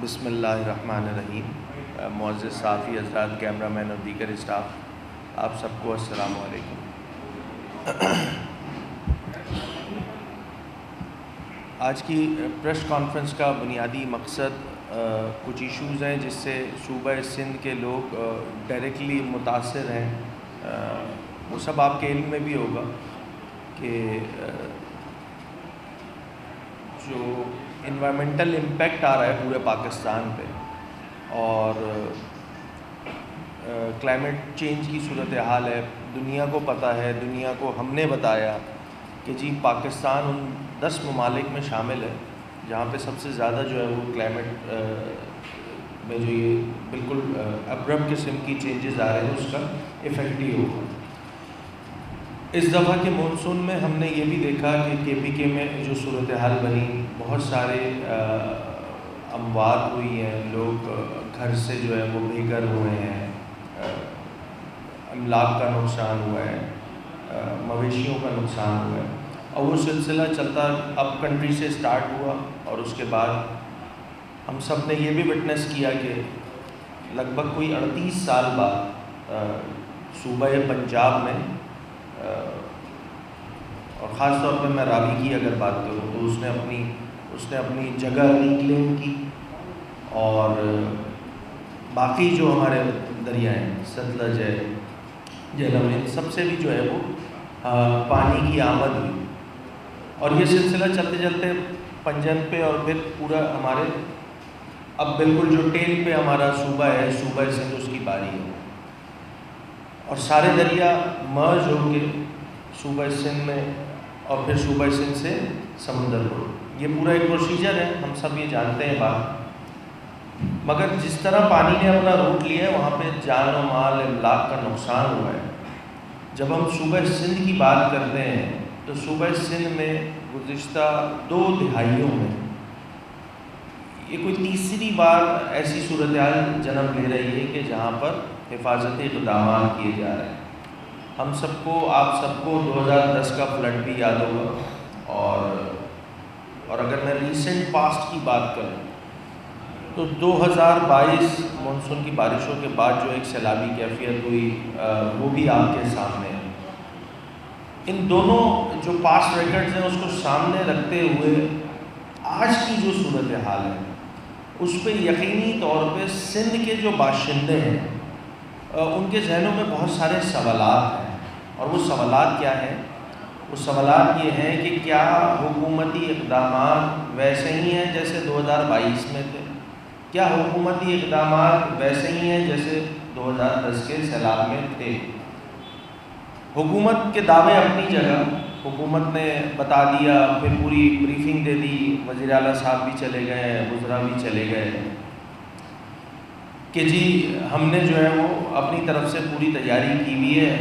بسم اللہ الرحمن الرحیم۔ معزز صحافی حضرات، کیمرہ مین اور دیگر اسٹاف، آپ سب کو السلام علیکم۔ آج کی پریس کانفرنس کا بنیادی مقصد کچھ ایشوز ہیں جس سے صوبہ سندھ کے لوگ ڈائریکٹلی متاثر ہیں۔ وہ سب آپ کے علم میں بھی ہوگا کہ جو انوائرمنٹل امپیکٹ آ رہا ہے پورے پاکستان پہ، اور کلائمیٹ چینج کی صورتحال ہے، دنیا کو پتہ ہے، دنیا کو ہم نے بتایا کہ جی پاکستان ان 10 ممالک میں شامل ہے جہاں پہ سب سے زیادہ جو ہے وہ کلائمیٹ میں جو یہ بالکل ابرپٹ قسم کی چینجز آ رہے ہیں اس کا افیکٹ ہی ہوگا۔ اس دفعہ کے مونسون میں ہم نے یہ بھی دیکھا کہ KPK میں جو صورتحال بنی، بہت سارے اموات ہوئی ہیں، لوگ گھر سے جو ہے وہ بے گھر ہوئے ہیں، املاک کا نقصان ہوا ہے، مویشیوں کا نقصان ہوا ہے، اور وہ سلسلہ چلتا اب کنٹری سے سٹارٹ ہوا، اور اس کے بعد ہم سب نے یہ بھی وٹنس کیا کہ لگ بھگ کوئی 38 سال بعد صوبہ پنجاب میں، اور خاص طور پہ میں راوی کی اگر بات کروں تو اس نے اپنی جگہ ریکلیم کی، اور باقی جو ہمارے دریا ہیں، ستلج ہے، جہلم ہے، سب سے بھی جو ہے وہ پانی کی آمد ہوئی، اور یہ سلسلہ چلتے چلتے پنجن پہ، اور پھر پورا ہمارے اب بالکل جو ٹیل پہ ہمارا صوبہ ہے، صوبہ سندھ، اس کی باری ہے، اور سارے دریا مرج ہو کے صوبہ سندھ میں، اور پھر صوبہ سندھ سے سمندر کو، یہ پورا ایک پروسیجر ہے، ہم سب یہ جانتے ہیں بات، مگر جس طرح پانی نے اپنا روٹ لیا ہے وہاں پہ جان و مال، املاک کا نقصان ہوا ہے۔ جب ہم صوبہ سندھ کی بات کرتے ہیں تو صوبہ سندھ میں گزشتہ 2 دہائیوں میں یہ کوئی تیسری بار ایسی صورتحال جنم لے رہی ہے کہ جہاں پر حفاظتی اقدامات کیے جا رہے ہیں۔ ہم سب کو، آپ سب کو 2010 کا فلڈ بھی یاد ہوگا، اور اگر میں ریسنٹ پاسٹ کی بات کروں تو 2022 مونسون کی بارشوں کے بعد جو ایک سیلابی کیفیت ہوئی، وہ بھی آپ کے سامنے ہے۔ ان دونوں جو پاسٹ ریکارڈز ہیں اس کو سامنے رکھتے ہوئے آج کی جو صورتحال ہے اس پہ یقینی طور پہ سندھ کے جو باشندے ہیں ان کے ذہنوں میں بہت سارے سوالات ہیں، اور وہ سوالات کیا ہیں؟ وہ سوالات یہ ہیں کہ کیا حکومتی اقدامات ویسے ہی ہیں جیسے 2022 میں تھے؟ کیا حکومتی اقدامات ویسے ہی ہیں جیسے 2010 کے سیلاب میں تھے؟ حکومت کے دعوے اپنی جگہ، حکومت نے بتا دیا، پھر پوری بریفنگ دے دی، وزیر اعلیٰ صاحب بھی چلے گئے، وزراء بھی چلے گئے کہ جی ہم نے جو ہے وہ اپنی طرف سے پوری تیاری کی ہوئی ہے۔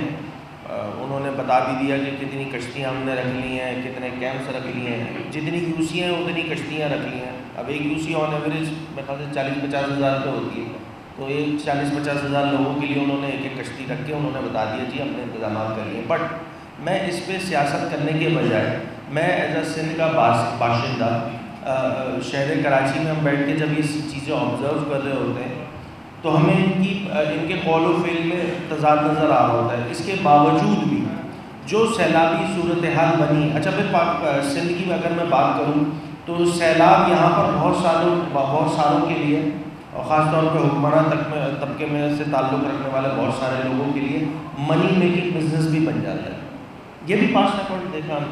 انہوں نے بتا بھی دیا کہ کتنی کشتیاں ہم نے رکھ لی ہیں، کتنے کیمپس رکھ لیے ہیں، جتنی یوسی ہیں اتنی کشتیاں رکھ لی ہیں۔ اب ایک یوسی آن ایوریج میرے خیال سے 40-50 ہزار روپے ہوتی ہے، تو ایک 40-50 ہزار لوگوں کے لیے انہوں نے ایک کشتی رکھ کے انہوں نے بتا دیا جی ہم نے انتظامات کر لیے۔ بٹ میں اس پہ سیاست کرنے کے بجائے، میں ایز اے سندھ کا باشندہ، شہر کراچی میں ہم بیٹھ کے جب یہ چیزیں آبزرو کر رہے ہوتے ہیں تو ہمیں ان کے قول و فعل میں تضاد نظر آ رہا ہوتا ہے۔ اس کے باوجود بھی جو سیلابی صورتحال بنی، اچھا پھر سندھ کی اگر میں بات کروں تو سیلاب یہاں پر بہت سالوں کے لیے، اور خاص طور پہ حکمراں طبقے میں سے تعلق رکھنے والے بہت سارے لوگوں کے لیے منی میکنگ بزنس بھی بن جاتا ہے۔ یہ بھی پاس ریکارڈ دیکھا ہم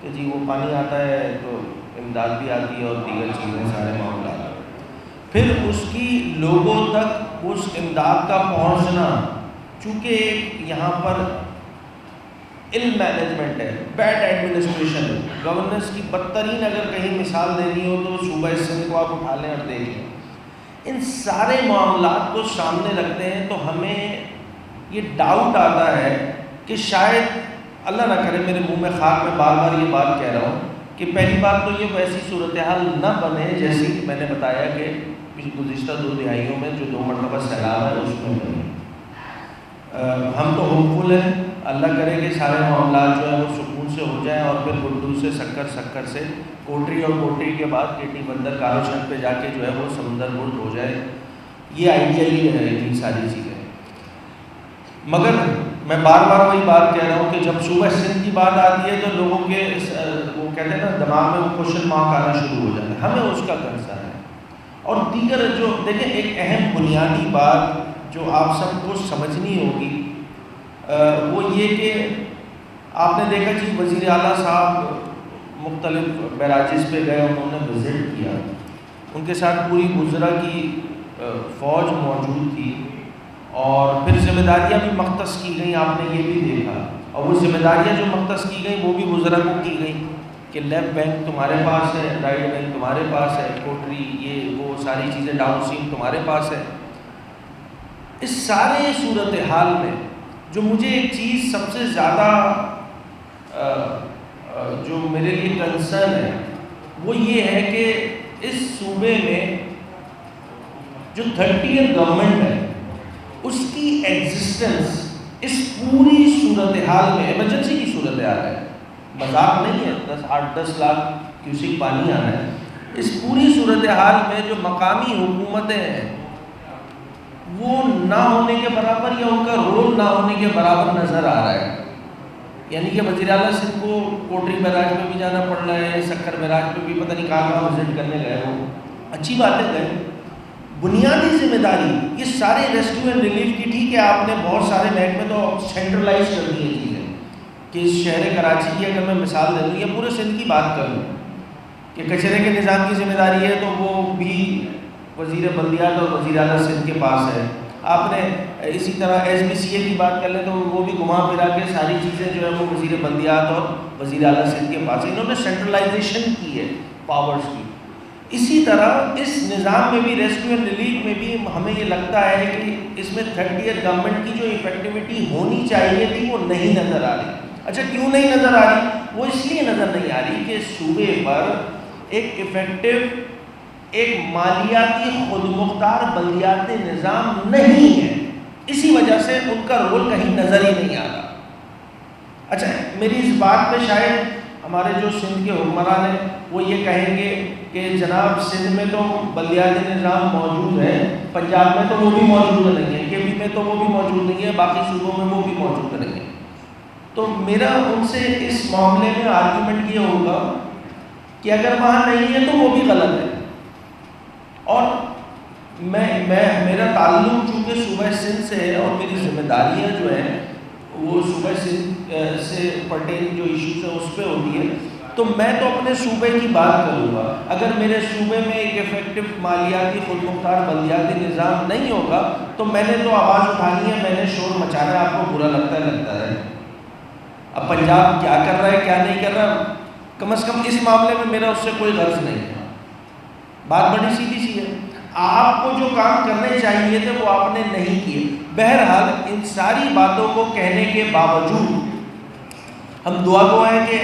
کہ جی وہ پانی آتا ہے تو امداد بھی آتی ہے اور دیگر چیزیں، سارے معاملات، پھر اس کی لوگوں تک اس امداد کا پہنچنا، چونکہ ایک یہاں پر علم مینجمنٹ ہے، بیڈ ایڈمنسٹریشن ہے، گورننس کی بدترین اگر کہیں مثال دینی ہو تو صوبہ سندھ کو آپ اٹھا لیں اور دیکھ لیں۔ ان سارے معاملات کو سامنے رکھتے ہیں تو ہمیں یہ ڈاؤٹ آتا ہے کہ شاید اللہ نہ کرے میرے منہ میں خاک، میں بار بار یہ بات کہہ رہا ہوں کہ پہلی بات تو یہ ویسی صورتحال نہ بنے جیسی کہ میں نے بتایا کہ گزشتہ 2 دہائیوں میں جو 2 مرتبہ سیلاب ہے اس میں بنے۔ ہم تو ہوپ فل ہیں، اللہ کرے کہ سارے معاملات جو ہیں وہ سکون سے ہو جائیں اور پھر گڈو سے سکر، سکر سے کوٹری اور کوٹری کے بعد کیٹی بندر کالوشن پہ جا کے جو ہے وہ سمندر برد ہو جائے. یہ آئیڈیلی ہے یہ ساری چیزیں. مگر میں بار بار وہی بات کہہ رہا ہوں کہ جب صوبہ سندھ کی بات آتی ہے تو لوگوں کے وہ کہتے ہیں نا دماغ میں وہ کوشچن مارک آنا شروع ہو جاتا ہے. ہمیں اس کا کنسرن ہے. اور دیگر جو دیکھیں ایک اہم بنیادی بات جو آپ سب کو سمجھنی ہوگی وہ یہ کہ آپ نے دیکھا جی وزیر اعلیٰ صاحب مختلف بیراجز پہ گئے, انہوں نے وزٹ کیا, ان کے ساتھ پوری گجرا کی فوج موجود تھی اور پھر ذمہ داریاں بھی مختص کی گئیں. آپ نے یہ بھی دیکھا اور وہ ذمہ داریاں جو مختص کی گئیں وہ بھی گجرا کو کی گئیں کہ لیفٹ بینک تمہارے پاس ہے, رائٹ بینک تمہارے پاس ہے, کوٹری یہ وہ ساری چیزیں ڈاؤن اسٹریم تمہارے پاس ہے. اس سارے صورتحال میں جو مجھے ایک چیز سب سے زیادہ جو میرے لیے کنسرن ہے وہ یہ ہے کہ اس صوبے میں جو 30th گورنمنٹ ہے اس کی ایگزسٹنس اس پوری صورتحال میں ایمرجنسی کی صورتحال ہے, مذاق نہیں ہے. 8-10 لاکھ کیوسک پانی آنا ہے. اس پوری صورتحال میں جو مقامی حکومتیں ہیں وہ نہ ہونے کے برابر یا ان کا رول نہ ہونے کے برابر نظر آ رہا ہے. یعنی کہ وزیر اعلیٰ سندھ کو کوٹری بیراج پہ بھی جانا پڑ رہا ہے, سکر بیراج پہ بھی پتہ نہیں کہاں وزٹ کرنے گئے. وہ اچھی بات ہے گئے. بنیادی ذمہ داری یہ سارے ریسکیو اینڈ ریلیف کی, ٹھیک ہے آپ نے بہت سارے محکمے تو سینٹرلائز کر دیے چیزیں کہ اس شہر کراچی کی اگر میں مثال دے دوں یا پورے سندھ کی بات کر لوں کہ کچرے کے نظام کی ذمہ داری ہے تو وہ بھی وزیر بلدیات اور وزیر اعلیٰ سندھ کے پاس ہے. آپ نے اسی طرح ایس بی سی اے کی بات کر لیں تو وہ بھی گھما پھرا کے ساری چیزیں جو ہے وہ وزیر بلدیات اور وزیر اعلیٰ سندھ کے پاس ہے. انہوں نے سینٹرلائزیشن کی ہے پاورز کی. اسی طرح اس نظام میں بھی ریسکیو اینڈ ریلیف میں بھی ہمیں یہ لگتا ہے کہ اس میں 30th گورنمنٹ کی جو ایفیکٹیوٹی ہونی چاہیے تھی وہ نہیں نظر آ رہی. اچھا کیوں نہیں نظر آ رہی؟ وہ اس لیے نظر نہیں آ رہی کہ صوبے پر ایک ایفیکٹو ایک مالیاتی خود مختار بلدیاتی نظام نہیں ہے. اسی وجہ سے ان کا رول کہیں نظر ہی نہیں آ رہا. اچھا میری اس بات پہ شاید ہمارے جو سندھ کے حکمران ہیں وہ یہ کہیں گے کہ جناب سندھ میں تو بلدیاتی نظام موجود ہے, پنجاب میں تو وہ بھی موجود نہیں ہے, کے پی میں تو وہ بھی موجود نہیں ہے, باقی صوبوں میں وہ بھی موجود نہیں ہے. تو میرا ان سے اس معاملے میں آرگیومنٹ یہ ہوگا کہ اگر وہاں نہیں ہے تو وہ بھی غلط ہے. اور میرا تعلق چونکہ صوبہ سندھ سے ہے اور میری ذمہ داریاں جو ہیں وہ صوبہ سندھ سے پرٹین جو ایشوز ہیں اس پہ ہوتی ہے, تو میں تو اپنے صوبے کی بات کروں گا. اگر میرے صوبے میں ایک ایفیکٹو مالیاتی خود مختار بلدیاتی نظام نہیں ہوگا تو میں نے تو آواز اٹھانی ہے, میں نے شور مچانا ہے. آپ کو برا لگتا ہے. اب پنجاب کیا کر رہا ہے کیا نہیں کر رہا, کم از کم اس معاملے میں میرا اس سے کوئی غرض نہیں ہے. بات بڑی سیدھی سی ہے. آپ کو جو کام کرنے چاہیے تھے وہ آپ نے نہیں کیے. بہرحال ان ساری باتوں کو کہنے کے باوجود ہم دعا گو ہیں کہ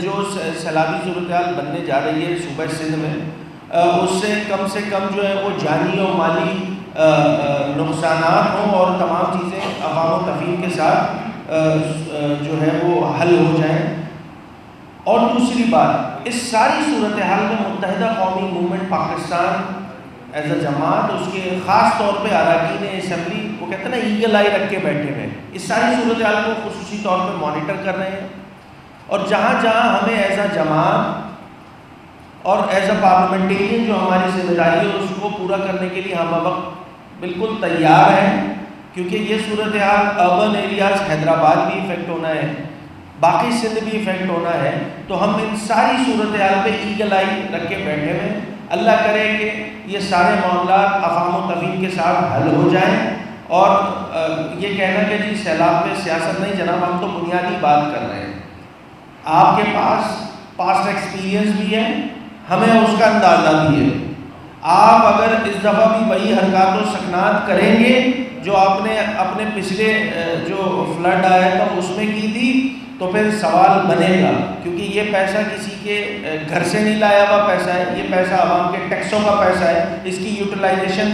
جو سیلابی صورتحال بننے جا رہی ہے صوبہ سندھ میں اس سے کم جو ہے وہ جانی اور مالی نقصانات ہوں اور تمام چیزیں عوام و تفہیم کے ساتھ جو ہے وہ حل ہو جائیں. اور دوسری بات, اس ساری صورتحال میں متحدہ قومی موومنٹ پاکستان ایز اے جماعت, اس کے خاص طور پہ اراکین اسمبلی, وہ کہتے ہیں نا ایگل آئی رکھ کے بیٹھے ہوئے, اس ساری صورتحال کو خصوصی طور پہ مانیٹر کر رہے ہیں. اور جہاں جہاں ہمیں ایز اے جماعت اور ایز اے پارلیمنٹیرین جو ہماری ذمہ داری ہے اس کو پورا کرنے کے لیے ہم وقت بالکل تیار ہیں, کیونکہ یہ صورتحال اربن ایریاز حیدرآباد بھی افیکٹ ہونا ہے, باقی سندھ بھی افیکٹ ہونا ہے. تو ہم ان ساری صورتحال پہ ایگل آئی رکھ کے بیٹھے ہوئے. اللہ کرے کہ یہ سارے معاملات افہام و تفہیم کے ساتھ حل ہو جائیں. اور یہ کہنا کہ جی سیلاب پہ سیاست نہیں, جناب ہم تو بنیادی بات کر رہے ہیں. آپ کے پاس پاسٹ ایکسپیرینس بھی ہے, ہمیں اس کا اندازہ بھی ہے. آپ اگر اس دفعہ بھی وہی حرکات و سکنات کریں گے جو آپ نے اپنے پچھلے جو فلڈ آیا تھا اس میں کی تھی تو پھر سوال بنے گا, کیونکہ یہ پیسہ کسی کے گھر سے نہیں لایا ہوا پیسہ ہے, یہ پیسہ عوام کے ٹیکسوں کا پیسہ ہے. اس کی یوٹیلائزیشن